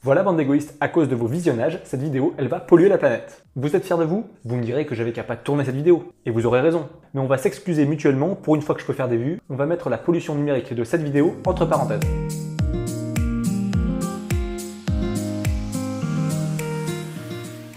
Voilà bande d'égoïstes, à cause de vos visionnages, cette vidéo, elle va polluer la planète. Vous êtes fiers de vous? Vous me direz que j'avais qu'à pas tourner cette vidéo. Et vous aurez raison. Mais on va s'excuser mutuellement, pour une fois que je peux faire des vues, on va mettre la pollution numérique de cette vidéo entre parenthèses.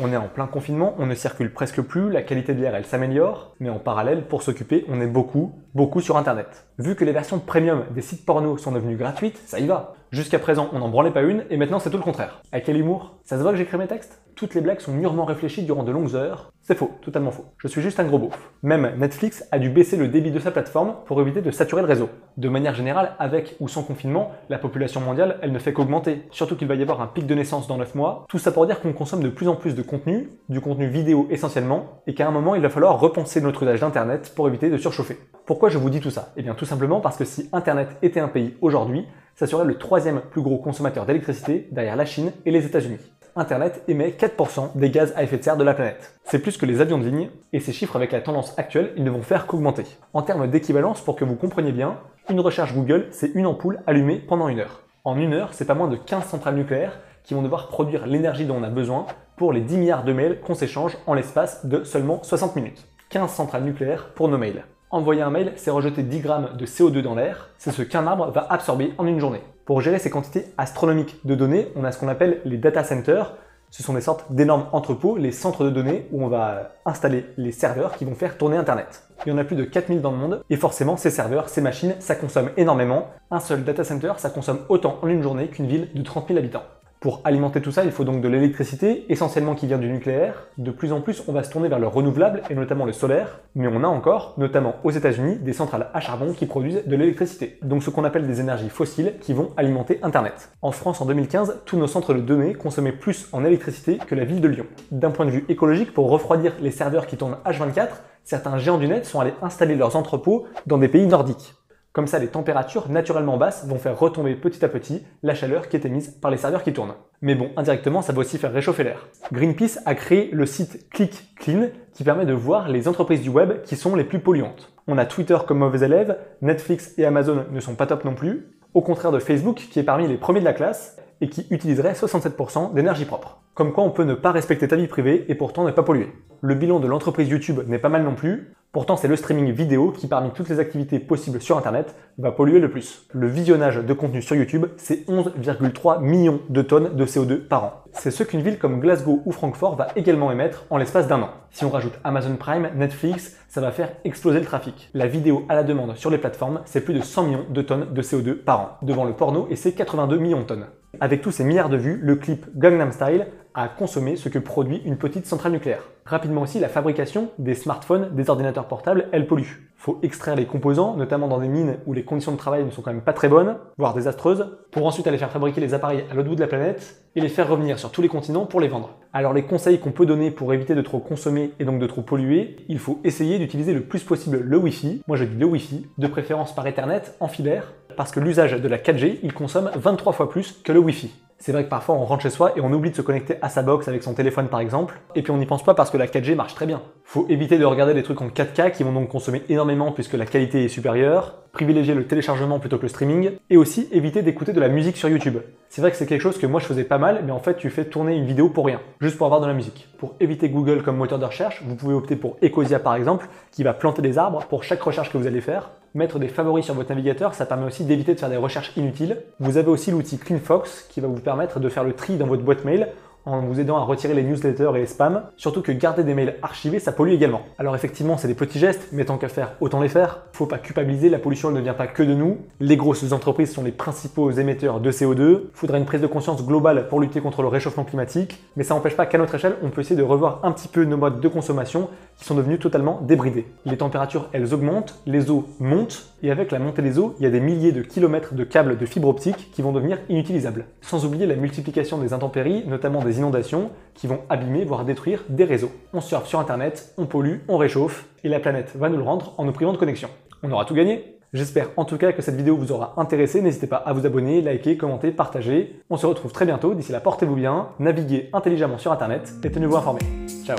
On est en plein confinement, on ne circule presque plus, la qualité de l'air elle s'améliore, mais en parallèle, pour s'occuper, on est beaucoup sur internet. Vu que les versions premium des sites porno sont devenues gratuites, ça y va. Jusqu'à présent, on n'en branlait pas une, et maintenant c'est tout le contraire. À quel humour? Ça se voit que j'écris mes textes? Toutes les blagues sont mûrement réfléchies durant de longues heures. C'est faux, totalement faux. Je suis juste un gros beauf. Même Netflix a dû baisser le débit de sa plateforme pour éviter de saturer le réseau. De manière générale, avec ou sans confinement, la population mondiale, elle ne fait qu'augmenter. Surtout qu'il va y avoir un pic de naissance dans 9 mois. Tout ça pour dire qu'on consomme de plus en plus de contenu, du contenu vidéo essentiellement, et qu'à un moment, il va falloir repenser notre usage d'Internet pour éviter de surchauffer. Pourquoi je vous dis tout ça? Eh bien tout simplement parce que si Internet était un pays aujourd'hui, ça serait le 3e plus gros consommateur d'électricité derrière la Chine et les États-Unis. Internet émet 4% des gaz à effet de serre de la planète. C'est plus que les avions de ligne, et ces chiffres avec la tendance actuelle, ils ne vont faire qu'augmenter. En termes d'équivalence, pour que vous compreniez bien, une recherche Google, c'est une ampoule allumée pendant 1 heure. En 1 heure, c'est pas moins de 15 centrales nucléaires qui vont devoir produire l'énergie dont on a besoin pour les 10 milliards de mails qu'on s'échange en l'espace de seulement 60 minutes. 15 centrales nucléaires pour nos mails. Envoyer un mail, c'est rejeter 10 grammes de CO2 dans l'air, c'est ce qu'un arbre va absorber en une journée. Pour gérer ces quantités astronomiques de données, on a ce qu'on appelle les data centers. Ce sont des sortes d'énormes entrepôts, les centres de données où on va installer les serveurs qui vont faire tourner Internet. Il y en a plus de 4000 dans le monde, et forcément ces serveurs, ces machines, ça consomme énormément. Un seul data center, ça consomme autant en une journée qu'une ville de 30 000 habitants. Pour alimenter tout ça, il faut donc de l'électricité, essentiellement qui vient du nucléaire. De plus en plus, on va se tourner vers le renouvelable, et notamment le solaire. Mais on a encore, notamment aux États-Unis, des centrales à charbon qui produisent de l'électricité. Donc ce qu'on appelle des énergies fossiles qui vont alimenter Internet. En France, en 2015, tous nos centres de données consommaient plus en électricité que la ville de Lyon. D'un point de vue écologique, pour refroidir les serveurs qui tournent H24, certains géants du net sont allés installer leurs entrepôts dans des pays nordiques. Comme ça, les températures naturellement basses vont faire retomber petit à petit la chaleur qui est émise par les serveurs qui tournent. Mais bon, indirectement, ça va aussi faire réchauffer l'air. Greenpeace a créé le site Click Clean qui permet de voir les entreprises du web qui sont les plus polluantes. On a Twitter comme mauvais élève, Netflix et Amazon ne sont pas top non plus, au contraire de Facebook qui est parmi les premiers de la classe et qui utiliserait 67% d'énergie propre. Comme quoi on peut ne pas respecter ta vie privée et pourtant ne pas polluer. Le bilan de l'entreprise YouTube n'est pas mal non plus, pourtant c'est le streaming vidéo qui parmi toutes les activités possibles sur internet va polluer le plus. Le visionnage de contenu sur YouTube, c'est 11,3 millions de tonnes de CO2 par an. C'est ce qu'une ville comme Glasgow ou Francfort va également émettre en l'espace d'1 an. Si on rajoute Amazon Prime, Netflix, ça va faire exploser le trafic. La vidéo à la demande sur les plateformes, c'est plus de 100 millions de tonnes de CO2 par an, devant le porno et c'est 82 millions de tonnes. Avec tous ces milliards de vues, le clip Gangnam Style a consommé ce que produit une petite centrale nucléaire. Rapidement aussi, la fabrication des smartphones, des ordinateurs portables, elle pollue. Faut extraire les composants, notamment dans des mines où les conditions de travail ne sont quand même pas très bonnes, voire désastreuses, pour ensuite aller faire fabriquer les appareils à l'autre bout de la planète et les faire revenir sur tous les continents pour les vendre. Alors les conseils qu'on peut donner pour éviter de trop consommer et donc de trop polluer, il faut essayer d'utiliser le plus possible le Wi-Fi, moi je dis le Wi-Fi, de préférence par Ethernet, en filaire, parce que l'usage de la 4G, il consomme 23 fois plus que le Wi-Fi. C'est vrai que parfois on rentre chez soi et on oublie de se connecter à sa box avec son téléphone par exemple, et puis on n'y pense pas parce que la 4G marche très bien. Faut éviter de regarder des trucs en 4K qui vont donc consommer énormément puisque la qualité est supérieure, privilégier le téléchargement plutôt que le streaming, et aussi éviter d'écouter de la musique sur YouTube. C'est vrai que c'est quelque chose que moi je faisais pas mal, mais en fait tu fais tourner une vidéo pour rien, juste pour avoir de la musique. Pour éviter Google comme moteur de recherche, vous pouvez opter pour Ecosia par exemple, qui va planter des arbres pour chaque recherche que vous allez faire. Mettre des favoris sur votre navigateur, ça permet aussi d'éviter de faire des recherches inutiles. Vous avez aussi l'outil CleanFox qui va vous permettre de faire le tri dans votre boîte mail en vous aidant à retirer les newsletters et les spams. Surtout que garder des mails archivés, ça pollue également. Alors effectivement, c'est des petits gestes, mais tant qu'à faire, autant les faire. Faut pas culpabiliser, la pollution elle ne vient pas que de nous. Les grosses entreprises sont les principaux émetteurs de CO2. Faudrait une prise de conscience globale pour lutter contre le réchauffement climatique, mais ça n'empêche pas qu'à notre échelle, on peut essayer de revoir un petit peu nos modes de consommation qui sont devenus totalement débridés. Les températures, elles augmentent, les eaux montent, et avec la montée des eaux, il y a des milliers de kilomètres de câbles de fibre optique qui vont devenir inutilisables. Sans oublier la multiplication des intempéries, notamment des inondations, qui vont abîmer, voire détruire des réseaux. On surfe sur internet, on pollue, on réchauffe, et la planète va nous le rendre en nous privant de connexion. On aura tout gagné. J'espère en tout cas que cette vidéo vous aura intéressé, n'hésitez pas à vous abonner, liker, commenter, partager. On se retrouve très bientôt, d'ici là portez-vous bien, naviguez intelligemment sur internet et tenez-vous informés. Ciao.